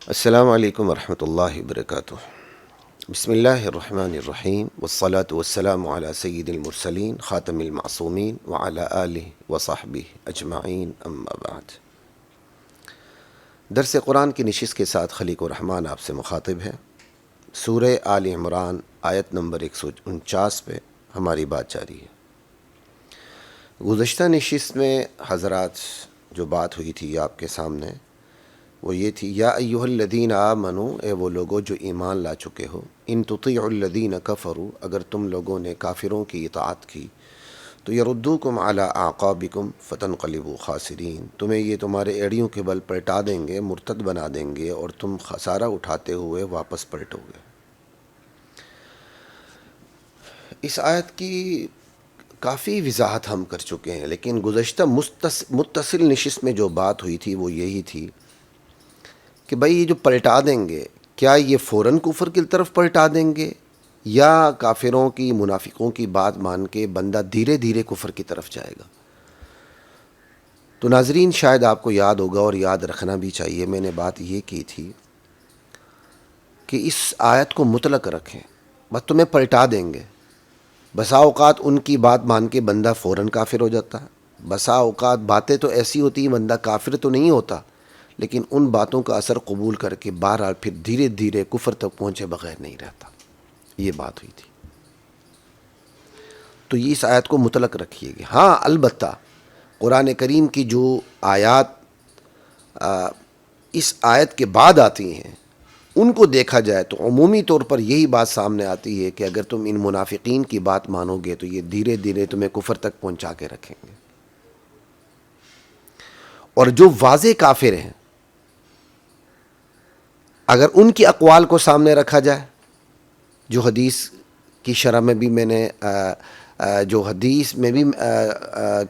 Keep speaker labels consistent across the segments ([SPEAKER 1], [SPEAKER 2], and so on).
[SPEAKER 1] السلام علیکم ورحمۃ اللہ وبرکاتہ۔ بسم اللہ الرحمن الرحیم والصلاة والسلام علی سید المرسلین خاتم المعصومین وعلی آلہ وصحبہ اجمعین، اما بعد۔ درس قرآن کی نشست کے ساتھ خلیق الرحمن آپ سے مخاطب ہے۔ سورہ آل عمران آیت نمبر 149 پہ ہماری بات جاری ہے۔ گزشتہ نشست میں حضرات جو بات ہوئی تھی آپ کے سامنے وہ یہ تھی، یا ایھا الذین آمنو، اے وہ لوگو جو ایمان لا چکے ہو، ان تطیعوا الذین کفروا، اگر تم لوگوں نے کافروں کی اطاعت کی تو یردوکم علی اعقابکم فتنقلبوا خاسرین، تمہیں یہ تمہارے ایڑیوں کے بل پلٹا دیں گے، مرتد بنا دیں گے اور تم خسارہ اٹھاتے ہوئے واپس پلٹو گے۔ اس آیت کی کافی وضاحت ہم کر چکے ہیں، لیکن گزشتہ متصل نشست میں جو بات ہوئی تھی وہ یہی تھی کہ بھئی یہ جو پلٹا دیں گے، کیا یہ فوراً کفر کی طرف پلٹا دیں گے یا کافروں کی منافقوں کی بات مان کے بندہ دھیرے دھیرے کفر کی طرف جائے گا؟ تو ناظرین، شاید آپ کو یاد ہوگا اور یاد رکھنا بھی چاہیے، میں نے بات یہ کی تھی کہ اس آیت کو مطلق رکھیں، بس تمہیں پلٹا دیں گے۔ بسا اوقات ان کی بات مان کے بندہ فوراً کافر ہو جاتا ہے، بسا اوقات باتیں تو ایسی ہوتی ہیں بندہ کافر تو نہیں ہوتا، لیکن ان باتوں کا اثر قبول کر کے بہرحال پھر دھیرے دھیرے کفر تک پہنچے بغیر نہیں رہتا۔ یہ بات ہوئی تھی، تو یہ اس آیت کو مطلق رکھیے گا۔ ہاں، البتہ قرآن کریم کی جو آیات اس آیت کے بعد آتی ہیں ان کو دیکھا جائے تو عمومی طور پر یہی بات سامنے آتی ہے کہ اگر تم ان منافقین کی بات مانو گے تو یہ دھیرے دھیرے تمہیں کفر تک پہنچا کے رکھیں گے، اور جو واضح کافر ہیں اگر ان کی اقوال کو سامنے رکھا جائے، جو حدیث کی شرح میں بھی میں نے جو حدیث میں بھی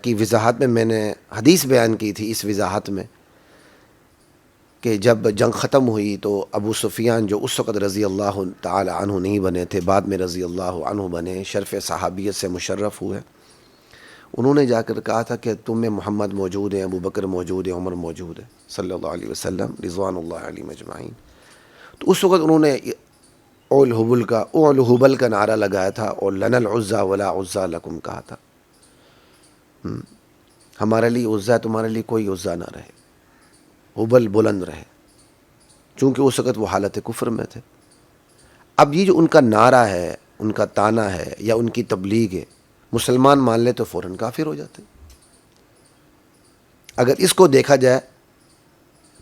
[SPEAKER 1] کی وضاحت میں نے حدیث بیان کی تھی، اس وضاحت میں کہ جب جنگ ختم ہوئی تو ابو سفیان جو اس وقت رضی اللہ تعالی عنہ نہیں بنے تھے، بعد میں رضی اللہ عنہ بنے، شرف صحابیت سے مشرف ہوئے، انہوں نے جا کر کہا تھا کہ تم میں محمد موجود ہیں، ابو بکر موجود ہے، عمر موجود ہے، صلی اللہ علیہ وسلم رضوان اللہ علیہ مجمعین۔ تو اس وقت انہوں نے اول حبل کا نعرہ لگایا تھا اور لنا العزا ولا عزا لکم کہا تھا، ہمارے لیے عزا، تمہارے لیے کوئی عزا نہ رہے، حبل بلند رہے، چونکہ اس وقت وہ حالت کفر میں تھے۔ اب یہ جو ان کا نعرہ ہے، ان کا تانا ہے یا ان کی تبلیغ ہے، مسلمان مان لے تو فوراً کافر ہو جاتے۔ اگر اس کو دیکھا جائے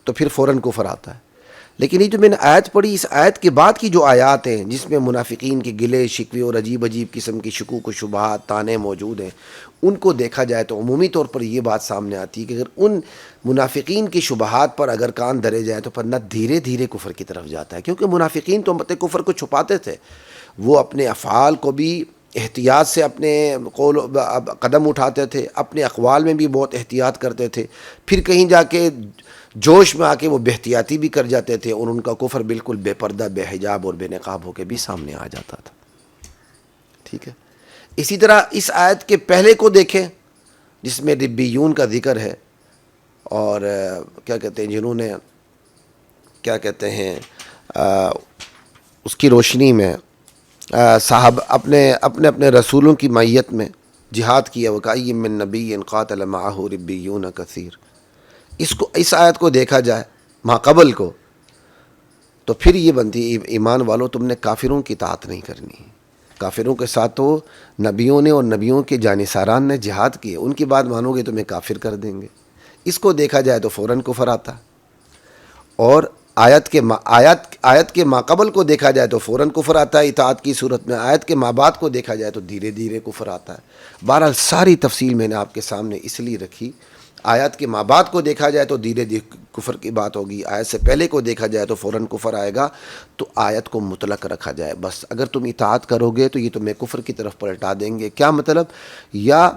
[SPEAKER 1] تو پھر فوراً کفر آتا ہے، لیکن یہ جو میں نے آیت پڑھی، اس آیت کے بعد کی جو آیات ہیں جس میں منافقین کے گلے شکوے اور عجیب عجیب قسم کی شکوک و شبہات، تانے موجود ہیں، ان کو دیکھا جائے تو عمومی طور پر یہ بات سامنے آتی ہے کہ اگر ان منافقین کی شبہات پر اگر کان دھرے جائے تو پھر دھیرے دھیرے کفر کی طرف جاتا ہے، کیونکہ منافقین تو کفر کو چھپاتے تھے، وہ اپنے افعال کو بھی احتیاط سے اپنے قدم اٹھاتے تھے، اپنے اقوال میں بھی بہت احتیاط کرتے تھے، پھر کہیں جا کے جوش میں آ کے وہ بے احتیاطی بھی کر جاتے تھے اور ان کا کفر بالکل بے پردہ، بے حجاب اور بے نقاب ہو کے بھی سامنے آ جاتا تھا۔ ٹھیک ہے، اسی طرح اس آیت کے پہلے کو دیکھیں جس میں ربیون کا ذکر ہے، اور کیا کہتے ہیں، جنہوں نے کیا کہتے ہیں اس کی روشنی میں صاحب اپنے رسولوں کی معیت میں جہاد کیا، وَكَأَيٍّ مِّن نَبِيٍّ قَاتَلَ مَعَهُ رِبِّيُّونَ كَثِيرٌ، اس آیت کو دیکھا جائے ما قبل کو تو پھر یہ بنتی، ایمان والوں تم نے کافروں کی اطاعت نہیں کرنی، کافروں کے ساتھ تو نبیوں نے اور نبیوں کے جانثاران نے جہاد کیے، ان کی بات مانو گے تمہیں کافر کر دیں گے۔ اس کو دیکھا جائے تو فوراً کفر آتا، اور آیت کے ماقبل کو دیکھا جائے تو فوراً کفر آتا ہے اطاعت کی صورت میں، آیت کے مابعد کو دیکھا جائے تو دھیرے دھیرے کفر آتا ہے۔ بہرحال ساری تفصیل میں نے آپ کے سامنے اس لیے رکھی، آیت کے مابعد کو دیکھا جائے تو دھیرے دھیرے کفر کی بات ہوگی، آیت سے پہلے کو دیکھا جائے تو فوراً کفر آئے گا، تو آیت کو مطلق رکھا جائے، بس اگر تم اطاعت کرو گے تو یہ تمہیں کفر کی طرف پلٹا دیں گے۔ کیا مطلب؟ یا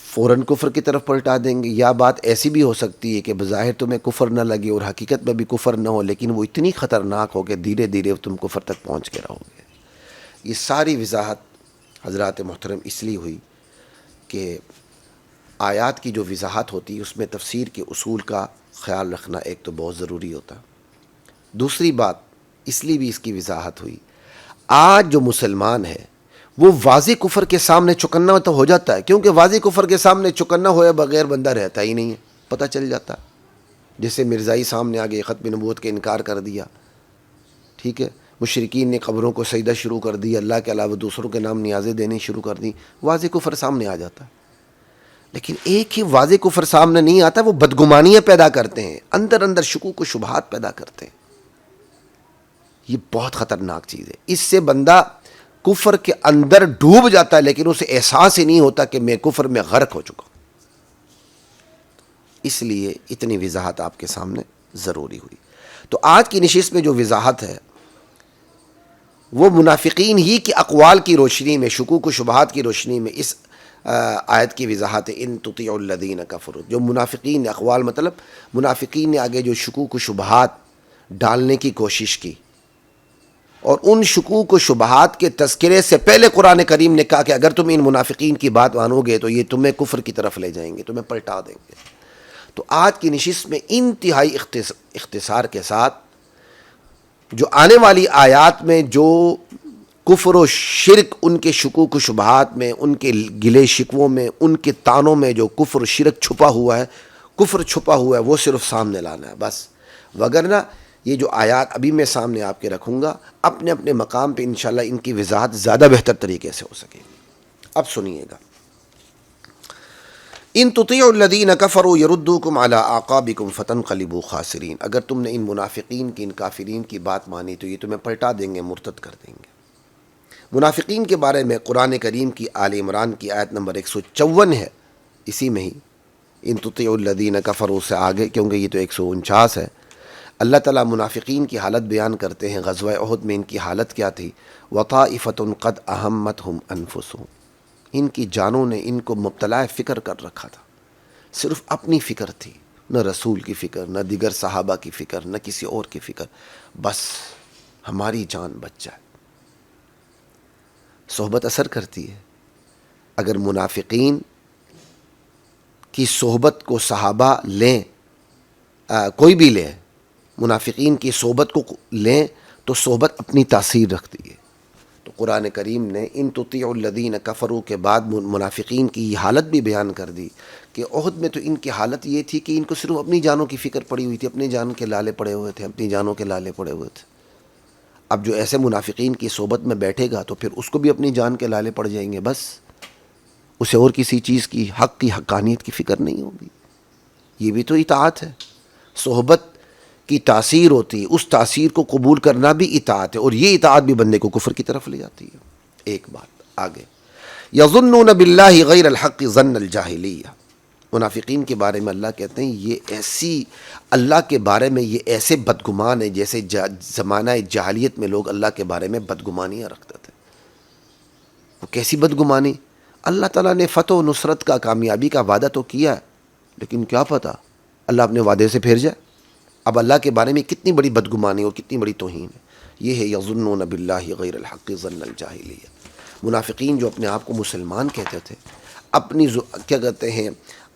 [SPEAKER 1] فوراً کفر کی طرف پلٹا دیں گے، یا بات ایسی بھی ہو سکتی ہے کہ بظاہر تمہیں کفر نہ لگے اور حقیقت میں بھی کفر نہ ہو، لیکن وہ اتنی خطرناک ہو کہ دھیرے دھیرے تم کفر تک پہنچ کے رہو گے۔ یہ ساری وضاحت حضرات محترم اس لیے ہوئی کہ آیات کی جو وضاحت ہوتی ہے اس میں تفسیر کے اصول کا خیال رکھنا ایک تو بہت ضروری ہوتا ہے، دوسری بات اس لیے بھی اس کی وضاحت ہوئی، آج جو مسلمان ہے وہ واضح کفر کے سامنے چکنا تو ہو جاتا ہے، کیونکہ واضح کفر کے سامنے چکنا ہوئے بغیر بندہ رہتا ہی نہیں ہے، پتہ چل جاتا ہے. جیسے مرزائی سامنے آگے ختم نبوت کے انکار کر دیا، ٹھیک ہے، مشرکین نے قبروں کو سجدہ شروع کر دیا، اللہ کے علاوہ دوسروں کے نام نیازیں دینے شروع کر دی، واضح کفر سامنے آ جاتا ہے. لیکن ایک ہی واضح کفر سامنے نہیں آتا، وہ بدگمانیاں پیدا کرتے ہیں، اندر اندر شکوک و شبہات پیدا کرتے ہیں. یہ بہت خطرناک چیز ہے. اس سے بندہ کفر کے اندر ڈوب جاتا ہے لیکن اسے احساس ہی نہیں ہوتا کہ میں کفر میں غرق ہو چکا ہوں. اس لیے اتنی وضاحت آپ کے سامنے ضروری ہوئی. تو آج کی نشست میں جو وضاحت ہے وہ منافقین ہی کے اقوال کی روشنی میں، شکوک و شبہات کی روشنی میں اس آیت کی وضاحت ہے. ان تطیعوا الذین کفروا، جو منافقین اقوال مطلب منافقین نے آگے جو شکوک و شبہات ڈالنے کی کوشش کی، اور ان شکوک و شبہات کے تذکرے سے پہلے قرآن کریم نے کہا کہ اگر تم ان منافقین کی بات مانو گے تو یہ تمہیں کفر کی طرف لے جائیں گے، تمہیں پلٹا دیں گے. تو آج کی نشست میں انتہائی اختصار کے ساتھ جو آنے والی آیات میں جو کفر و شرک، ان کے شکوک و شبہات میں، ان کے گلے شکووں میں، ان کے تانوں میں جو کفر و شرک چھپا ہوا ہے، کفر چھپا ہوا ہے، وہ صرف سامنے لانا ہے بس. وگرنہ یہ جو آیات ابھی میں سامنے آپ کے رکھوں گا، اپنے اپنے مقام پہ انشاءاللہ ان کی وضاحت زیادہ بہتر طریقے سے ہو سکے گی. اب سنیے گا. ان تطیعوا الذین کفروا یردوکم علی اعقابکم فتنقلبوا خاسرین، اگر تم نے ان منافقین کی، ان کافرین کی بات مانی تو یہ تمہیں پلٹا دیں گے، مرتد کر دیں گے. منافقین کے بارے میں قرآن کریم کی آل عمران کی آیت نمبر 154 ہے، اسی میں ہی ان تطیعوا الذین کفروا سے آگے، کیونکہ یہ تو 149 ہے. اللہ تعالیٰ منافقین کی حالت بیان کرتے ہیں. غزوہ احد میں ان کی حالت کیا تھی؟ وَطَائِفَةٌ قَدْ أَهَمَّتْهُمْ أَنفُسُهُمْ، ان کی جانوں نے ان کو مبتلا فکر کر رکھا تھا، صرف اپنی فکر تھی، نہ رسول کی فکر، نہ دیگر صحابہ کی فکر، نہ کسی اور کی فکر، بس ہماری جان بچ جائے. صحبت اثر کرتی ہے. اگر منافقین کی صحبت کو صحابہ لیں، کوئی بھی لے، منافقین کی صحبت کو لیں تو صحبت اپنی تاثیر رکھتی ہے. تو قرآن کریم نے ان تطیعوا الذین کفروا کے بعد منافقین کی یہ حالت بھی بیان کر دی کہ احد میں تو ان کی حالت یہ تھی کہ ان کو صرف اپنی جانوں کی فکر پڑی ہوئی تھی، اپنی جان کے لالے پڑے ہوئے تھے، اپنی جانوں کے لالے پڑے ہوئے تھے. اب جو ایسے منافقین کی صحبت میں بیٹھے گا تو پھر اس کو بھی اپنی جان کے لالے پڑ جائیں گے، بس اسے اور کسی چیز کی، حق کی، حقانیت کی فکر نہیں ہوگی. یہ بھی تو اطاعت ہے. صحبت کی تاثیر ہوتی ہے، اس تاثیر کو قبول کرنا بھی اطاعت ہے، اور یہ اطاعت بھی بندے کو کفر کی طرف لے جاتی ہے. ایک بات آگے، یظنون باللہ غیر الحق ظن الجاہلیہ، منافقین کے بارے میں اللہ کہتے ہیں یہ ایسی، اللہ کے بارے میں یہ ایسے بدگمان ہیں جیسے زمانہ جاہلیت میں لوگ اللہ کے بارے میں بدگمانیاں رکھتے تھے. وہ کیسی بدگمانی؟ اللہ تعالیٰ نے فتح و نصرت کا، کامیابی کا وعدہ تو کیا ہے، لیکن کیا پتہ اللہ اپنے وعدے سے پھر جائے. اب اللہ کے بارے میں کتنی بڑی بدگمانی اور کتنی بڑی توہین ہے. یہ ہے یظنون باللہ غیر الحق ظن الجاہلیہ. منافقین جو اپنے آپ کو مسلمان کہتے تھے، اپنی کیا کہتے ہیں،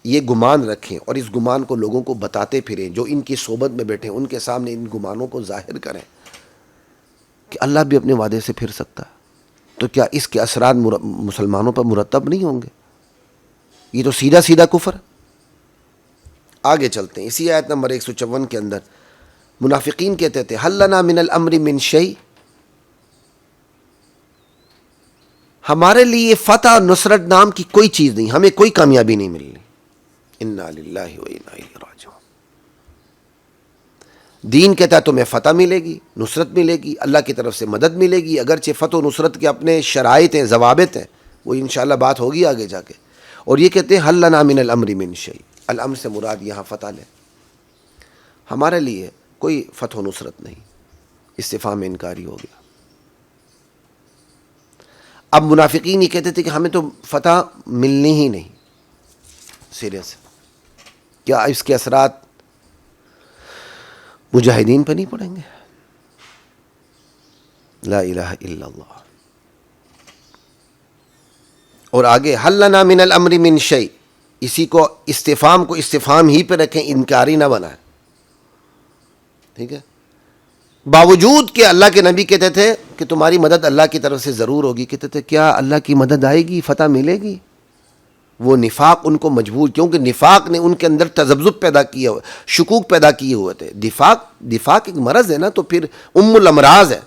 [SPEAKER 1] یہ گمان رکھیں اور اس گمان کو لوگوں کو بتاتے پھریں، جو ان کی صحبت میں بیٹھیں ان کے سامنے ان گمانوں کو ظاہر کریں کہ اللہ بھی اپنے وعدے سے پھر سکتا ہے. تو کیا اس کے اثرات مسلمانوں پر مرتب نہیں ہوں گے؟ یہ تو سیدھا سیدھا کفر. آگے چلتے ہیں. اسی آیت نمبر 154 کے اندر منافقین کہتے تھے حل لنا من الامر من شیء، ہمارے لیے فتح اور نصرت نام کی کوئی چیز نہیں، ہمیں کوئی کامیابی نہیں ملنی. انا للہ و انا الیہ راجعون. دین کہتا ہے تمہیں فتح ملے گی، نصرت ملے گی، اللہ کی طرف سے مدد ملے گی، اگرچہ فتح و نصرت کے اپنے شرائط ہیں، ضوابط ہیں، وہ انشاءاللہ بات ہوگی آگے جا کے. اور یہ کہتے ہیں حل لنا من الامر من شیء، الامر سے مراد یہاں فتح لے، ہمارے لیے کوئی فتح و نصرت نہیں. استفہام انکاری ہو گیا. اب منافقین یہ کہتے تھے کہ ہمیں تو فتح ملنی ہی نہیں. سیریس، کیا اس کے اثرات مجاہدین پہ نہیں پڑیں گے؟ لا الہ الا اللہ. اور آگے حل لنا من الامر من شیء، اسی کو استفہام کو استفہام ہی پہ رکھیں، انکاری نہ بنائیں. ٹھیک ہے، باوجود کہ اللہ کے نبی کہتے تھے کہ تمہاری مدد اللہ کی طرف سے ضرور ہوگی، کہتے تھے کیا اللہ کی مدد آئے گی، فتح ملے گی؟ وہ نفاق ان کو مجبور، کیونکہ نفاق نے ان کے اندر تذبذب پیدا کیا، شکوک پیدا کیے ہوئے تھے۔ نفاق ایک مرض ہے نا، تو پھر الامراض ہے،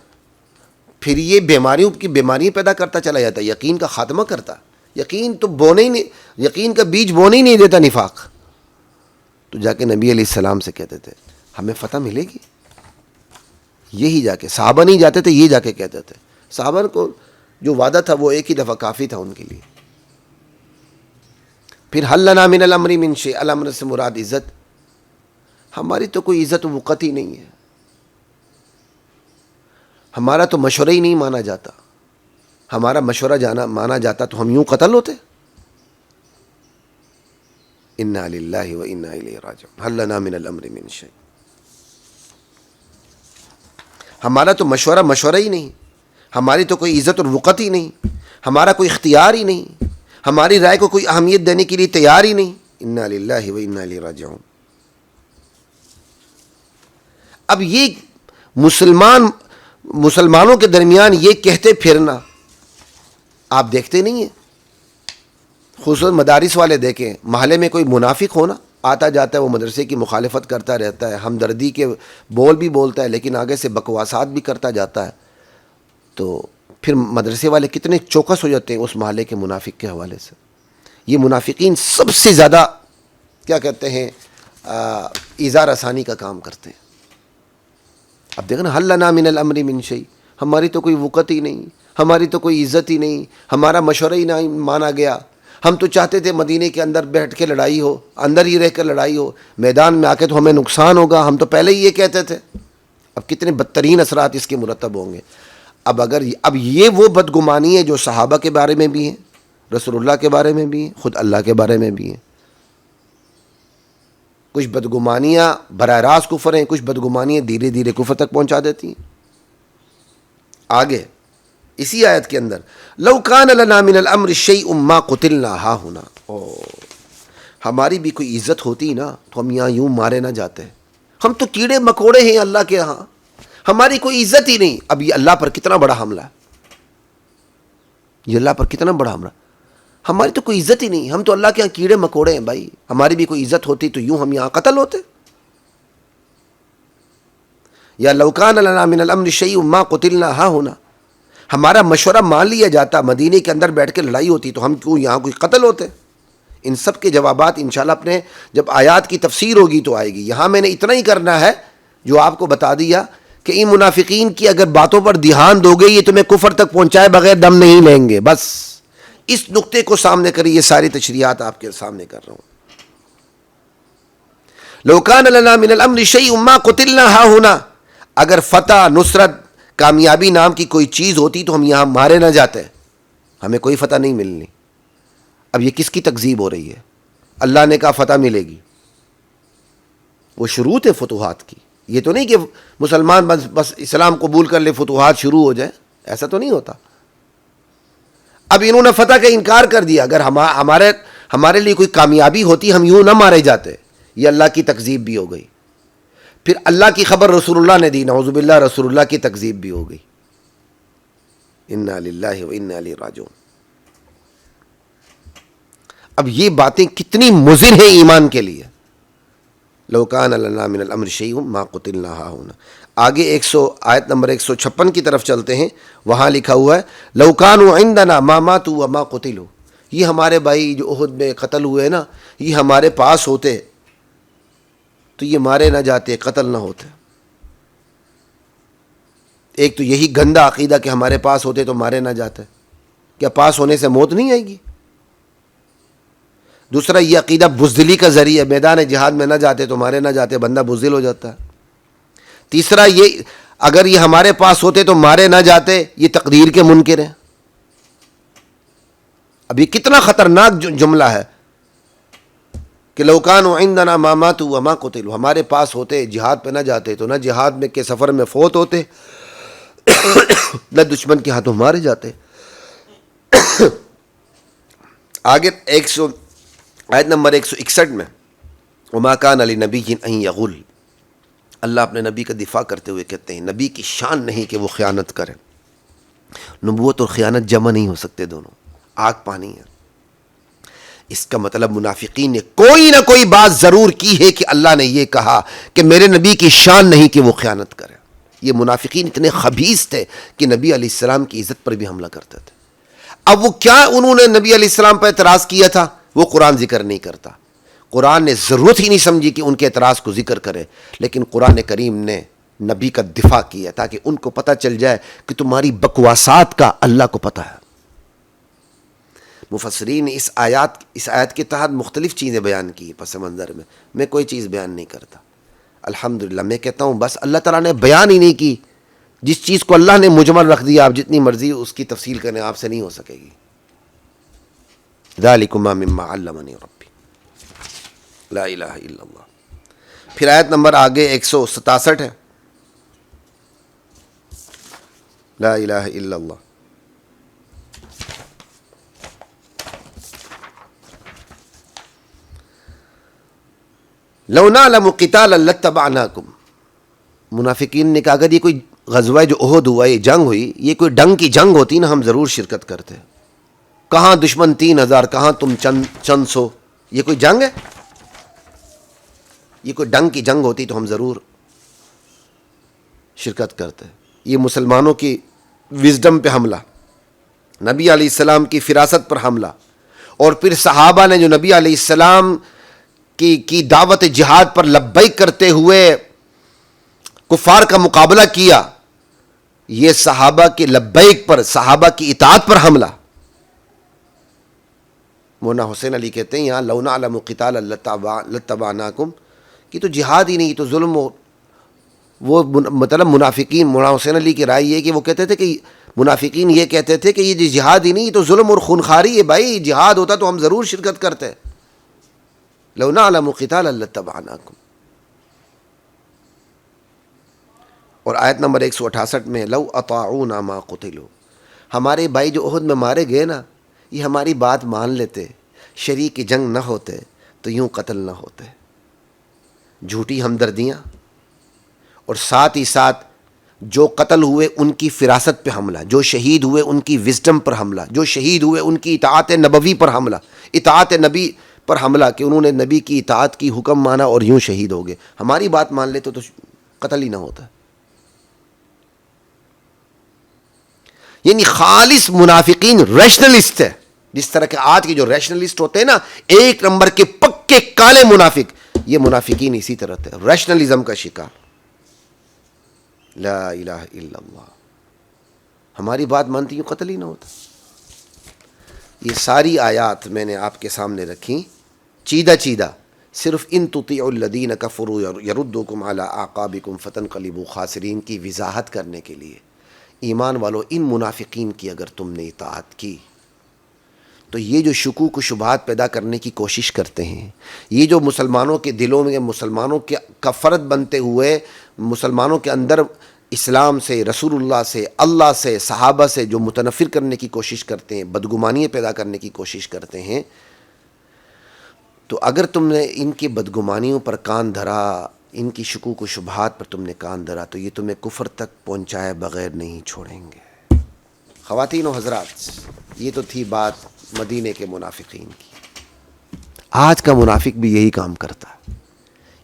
[SPEAKER 1] پھر یہ بیماریاں پیدا کرتا چلا جاتا ہے، یقین کا خاتمہ کرتا، یقین تو بونے ہی نہیں، یقین کا بیج بونے ہی نہیں دیتا نفاق۔ تو جا کے نبی علیہ السلام سے کہتے تھے ہمیں فتح ملے گی، یہی جا کے صحابہ نہیں جاتے تھے، یہ جا کے کہتے تھے۔ صحابہ کو جو وعدہ تھا وہ ایک ہی دفعہ کافی تھا ان کے لیے۔ پھر حل لنا من الامر من شیء، الامر سے مراد عزت، ہماری تو کوئی عزت و وقت ہی نہیں ہے، ہمارا تو مشورہ ہی نہیں مانا جاتا، ہمارا مشورہ مانا جاتا تو ہم یوں قتل ہوتے۔ انا للہ و انا الیہ راجعون، حل لنا من الامر من شیء، ہمارا تو مشورہ ہی نہیں، ہماری تو کوئی عزت اور وقت ہی نہیں، ہمارا کوئی اختیار ہی نہیں، ہماری رائے کو کوئی اہمیت دینے کے لیے تیار ہی نہیں۔ انا للہ و انا الیہ راجعون۔ اب یہ مسلمانوں کے درمیان یہ کہتے پھرنا آپ دیکھتے نہیں ہیں، خصوصاً مدارس والے دیکھیں، محلے میں کوئی منافق ہونا آتا جاتا ہے، وہ مدرسے کی مخالفت کرتا رہتا ہے، ہمدردی کے بول بھی بولتا ہے لیکن آگے سے بکواسات بھی کرتا جاتا ہے، تو پھر مدرسے والے کتنے چوکس ہو جاتے ہیں اس محلے کے منافق کے حوالے سے۔ یہ منافقین سب سے زیادہ کیا کہتے ہیں ایذا رسانی کا کام کرتے ہیں۔ اب دیکھنا حل لنا من الامر من شیء، ہماری تو کوئی وقت ہی نہیں، ہماری تو کوئی عزت ہی نہیں، ہمارا مشورہ ہی نہیں مانا گیا، ہم تو چاہتے تھے مدینے کے اندر بیٹھ کے لڑائی ہو، اندر ہی رہ کر لڑائی ہو، میدان میں آ کے تو ہمیں نقصان ہوگا، ہم تو پہلے ہی یہ کہتے تھے۔ اب کتنے بدترین اثرات اس کے مرتب ہوں گے۔ اب یہ وہ بدگمانی ہے جو صحابہ کے بارے میں بھی ہیں، رسول اللہ کے بارے میں بھی ہیں، خود اللہ کے بارے میں بھی ہیں۔ کچھ بدگمانیاں براہ راست کفر ہیں، کچھ بدگمانیاں دھیرے دھیرے کفر تک پہنچا دیتی ہیں۔ آگے اسی آیت کے اندر لو کان لنا من الامر شیء ما قتلنا ہاہنا، ہماری بھی کوئی عزت ہوتی نا تو ہم یہاں یوں مارے نہ جاتے، ہم تو کیڑے مکوڑے ہیں اللہ کے ہاں، ہماری کوئی عزت ہی نہیں۔ اب یہ اللہ پر کتنا بڑا حملہ ہے، یہ اللہ پر کتنا بڑا حملہ، ہماری تو کوئی عزت ہی نہیں، ہم تو اللہ کے ہاں کیڑے مکوڑے ہیں۔ بھائی ہماری بھی کوئی عزت ہوتی تو یوں ہم یہاں قتل ہوتے۔ یا لو کان لنا من الامر شیء ما قتلنا ہاہنا، ہمارا مشورہ مان لیا جاتا، مدینے کے اندر بیٹھ کے لڑائی ہوتی تو ہم کیوں یہاں کوئی قتل ہوتے۔ ان سب کے جوابات انشاءاللہ اپنے جب آیات کی تفسیر ہوگی تو آئے گی۔ یہاں میں نے اتنا ہی کرنا ہے جو آپ کو بتا دیا کہ ان منافقین کی اگر باتوں پر دھیان دو گے یہ تمہیں کفر تک پہنچائے بغیر دم نہیں لیں گے۔ بس اس نقطے کو سامنے کریے، یہ ساری تشریحات آپ کے سامنے کر رہا ہوں۔ لو کان لنا من الامر شیء ما قتلنا ہاہنا، اگر فتح، نصرت، کامیابی نام کی کوئی چیز ہوتی تو ہم یہاں مارے نہ جاتے، ہمیں کوئی فتح نہیں ملنی۔ اب یہ کس کی تکذیب ہو رہی ہے؟ اللہ نے کہا فتح ملے گی، وہ شروع ہے فتوحات کی، یہ تو نہیں کہ مسلمان بس اسلام قبول کر لے فتوحات شروع ہو جائے، ایسا تو نہیں ہوتا۔ اب انہوں نے فتح کا انکار کر دیا، اگر ہمارے لیے کوئی کامیابی ہوتی ہم یوں نہ مارے جاتے، یہ اللہ کی تکذیب بھی ہو گئی۔ پھر اللہ کی خبر رسول اللہ نے دی، نعوذ باللہ رسول اللہ کی تکذیب بھی ہو گئی۔ انا للہ و انا الیہ راجعون۔ اب یہ باتیں کتنی مضر ہیں ایمان کے لیے۔ لو کان لنا من الامر شیء ما قتلنا ہاہنا۔ آگے آیت نمبر 156 کی طرف چلتے ہیں، وہاں لکھا ہوا ہے لو کانوا عندنا ما ماتوا وما قتلوا، یہ ہمارے بھائی جو احد میں قتل ہوئے نا، یہ ہمارے پاس ہوتے تو یہ مارے نہ جاتے، قتل نہ ہوتے۔ ایک تو یہی گندا عقیدہ کہ ہمارے پاس ہوتے تو مارے نہ جاتے، کیا پاس ہونے سے موت نہیں آئے گی؟ دوسرا یہ عقیدہ بزدلی کا ذریعہ، میدان جہاد میں نہ جاتے تو مارے نہ جاتے، بندہ بزدل ہو جاتا ہے۔ تیسرا یہ اگر یہ ہمارے پاس ہوتے تو مارے نہ جاتے، یہ تقدیر کے منکر ہیں۔ اب یہ کتنا خطرناک جملہ ہے کہ لو کانوا عندنا ما ماتوا وما قتلوا، ہمارے پاس ہوتے جہاد پہ نہ جاتے تو نہ جہاد میں کے سفر میں فوت ہوتے نہ دشمن کے ہاتھوں مارے جاتے۔ آگے آیت نمبر 161 میں وما کان لنبی ان یغل، اللہ اپنے نبی کا دفاع کرتے ہوئے کہتے ہیں نبی کی شان نہیں کہ وہ خیانت کرے. نبوت اور خیانت جمع نہیں ہو سکتے، دونوں آگ پانی ہے. اس کا مطلب منافقین نے کوئی نہ کوئی بات ضرور کی ہے کہ اللہ نے یہ کہا کہ میرے نبی کی شان نہیں کہ وہ خیانت کرے. یہ منافقین اتنے خبیث تھے کہ نبی علیہ السلام کی عزت پر بھی حملہ کرتے تھے. اب وہ کیا انہوں نے نبی علیہ السلام پر اعتراض کیا تھا؟ وہ قرآن ذکر نہیں کرتا. قرآن نے ضرورت ہی نہیں سمجھی کہ ان کے اعتراض کو ذکر کرے، لیکن قرآن کریم نے نبی کا دفاع کیا تاکہ ان کو پتہ چل جائے کہ تمہاری بکواسات کا اللہ کو پتہ ہے. مفسرین نے اس آیت کے تحت مختلف چیزیں بیان کی پس منظر میں کوئی چیز بیان نہیں کرتا. الحمدللہ میں کہتا ہوں بس اللہ تعالیٰ نے بیان ہی نہیں کی. جس چیز کو اللہ نے مجمل رکھ دیا، آپ جتنی مرضی اس کی تفصیل کرنے آپ سے نہیں ہو سکے گی. ذالکم مما علمنی ربی لا الہ الا اللہ. پھر آیت نمبر آگے 167 ہے. لا الہ الا اللہ. لو نعلم قتالا لاتبعناکم. منافقین نے کہا اگر یہ کوئی غزوہ جو احد ہوا، یہ جنگ ہوئی، یہ کوئی ڈنگ کی جنگ ہوتی نا ہم ضرور شرکت کرتے. کہاں دشمن 3000، کہاں تم چند سو. یہ کوئی جنگ ہے؟ یہ کوئی ڈنگ کی جنگ ہوتی تو ہم ضرور شرکت کرتے. یہ مسلمانوں کی وزڈم پہ حملہ، نبی علیہ السلام کی فراست پر حملہ، اور پھر صحابہ نے جو نبی علیہ السلام کی دعوت جہاد پر لبیک کرتے ہوئے کفار کا مقابلہ کیا، یہ صحابہ کے لبیک پر، صحابہ کی اطاعت پر حملہ. مولانا حسین علی کہتے ہیں یہاں لو نعلم قتالا لاتبعناکم، کہ تو جہاد ہی نہیں، تو ظلم ہو. وہ مطلب منافقین، مولانا حسین علی کی رائے یہ کہ وہ کہتے تھے کہ منافقین یہ کہتے تھے کہ یہ جہاد ہی نہیں، یہ تو ظلم اور خونخواری ہے. بھائی جہاد ہوتا تو ہم ضرور شرکت کرتے. لو نعلم قتالا لاتبعناکم. اور آیت نمبر 168 میں لو اطاعونا ما قتلوا. ہمارے بھائی جو احد میں مارے گئے نا، یہ ہماری بات مان لیتے، شریک جنگ نہ ہوتے تو یوں قتل نہ ہوتے. جھوٹی ہمدردیاں، اور ساتھ ہی ساتھ جو قتل ہوئے ان کی فراست پہ حملہ، جو شہید ہوئے ان کی وزڈم پر حملہ، جو شہید ہوئے ان کی اطاعت نبوی پر حملہ، اطاعت نبی پر حملہ کہ انہوں نے نبی کی اطاعت کی، حکم مانا اور یوں شہید ہو گئے. ہماری بات مان لیتے تو قتل ہی نہ ہوتا. یعنی خالص منافقین ریشنلسٹ ہے. جس طرح کے آج کے جو ریشنلسٹ ہوتے ہیں نا، ایک نمبر کے پکے کالے منافق، یہ منافقین اسی طرح تھے، ریشنلزم کا شکار. لا الہ الا اللہ. ہماری بات مانتی ہوں قتل ہی نہ ہوتا. یہ ساری آیات میں نے آپ کے سامنے رکھی چیدہ چیدہ، صرف ان تطیعوا الذین کفروا یردوکم علی اعقابکم فتنقلبوا خاسرین کی وضاحت کرنے کے لیے. ایمان والو، ان منافقین کی اگر تم نے اطاعت کی تو یہ جو شکوک و شبہات پیدا کرنے کی کوشش کرتے ہیں، یہ جو مسلمانوں کے دلوں میں، مسلمانوں کا فرد بنتے ہوئے مسلمانوں کے اندر اسلام سے، رسول اللہ سے، اللہ سے، صحابہ سے جو متنفر کرنے کی کوشش کرتے ہیں، بدگمانیاں پیدا کرنے کی کوشش کرتے ہیں، تو اگر تم نے ان کی بدگمانیوں پر کان دھرا، ان کی شکوک و شبہات پر تم نے کان دھرا، تو یہ تمہیں کفر تک پہنچائے بغیر نہیں چھوڑیں گے. خواتین و حضرات، یہ تو تھی بات مدینے کے منافقین کی. آج کا منافق بھی یہی کام کرتا ہے،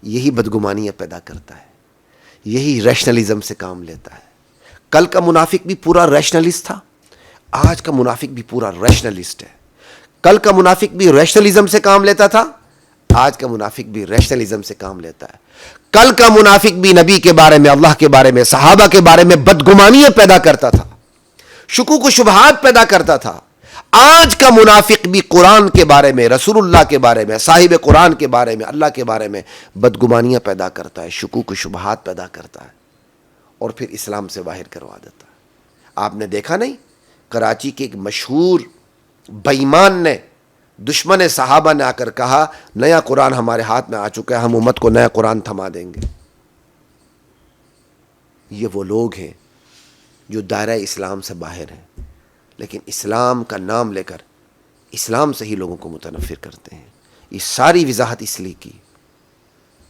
[SPEAKER 1] یہی بدگمانیاں پیدا کرتا ہے، یہی ریشنلزم سے کام لیتا ہے. کل کا منافق بھی پورا ریشنلسٹ تھا، آج کا منافق بھی پورا ریشنلسٹ ہے. کل کا منافق بھی ریشنلزم سے کام لیتا تھا، آج کا منافق بھی ریشنلزم سے کام لیتا ہے. کل کا منافق بھی نبی کے بارے میں، اللہ کے بارے میں، صحابہ کے بارے میں بدگمانیاں پیدا کرتا تھا، شکوک و شبہات پیدا کرتا تھا. آج کا منافق بھی قرآن کے بارے میں، رسول اللہ کے بارے میں، صاحب قرآن کے بارے میں، اللہ کے بارے میں بدگمانیاں پیدا کرتا ہے، شکوک و شبہات پیدا کرتا ہے، اور پھر اسلام سے باہر کروا دیتا ہے. آپ نے دیکھا نہیں، کراچی کے ایک مشہور بے ایمان نے، دشمن صحابہ نے آ کر کہا نیا قرآن ہمارے ہاتھ میں آ چکا ہے، ہم امت کو نیا قرآن تھما دیں گے. یہ وہ لوگ ہیں جو دائرہ اسلام سے باہر ہیں، لیکن اسلام کا نام لے کر اسلام سے ہی لوگوں کو متنفر کرتے ہیں. یہ ساری وضاحت اس لیے کی،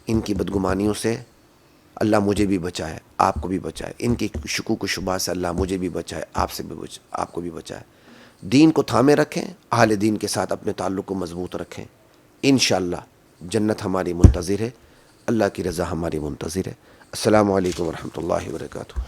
[SPEAKER 1] ان کی بدگمانیوں سے اللہ مجھے بھی بچائے، آپ کو بھی بچائے، ان کی شکوک و شبہات سے اللہ مجھے بھی بچائے، آپ سے بھی آپ کو بھی بچائے۔ دین کو تھامے رکھیں، اہل دین کے ساتھ اپنے تعلق کو مضبوط رکھیں، انشاءاللہ جنت ہماری منتظر ہے، اللہ کی رضا ہماری منتظر ہے۔ السلام علیکم ورحمۃ اللہ وبرکاتہ۔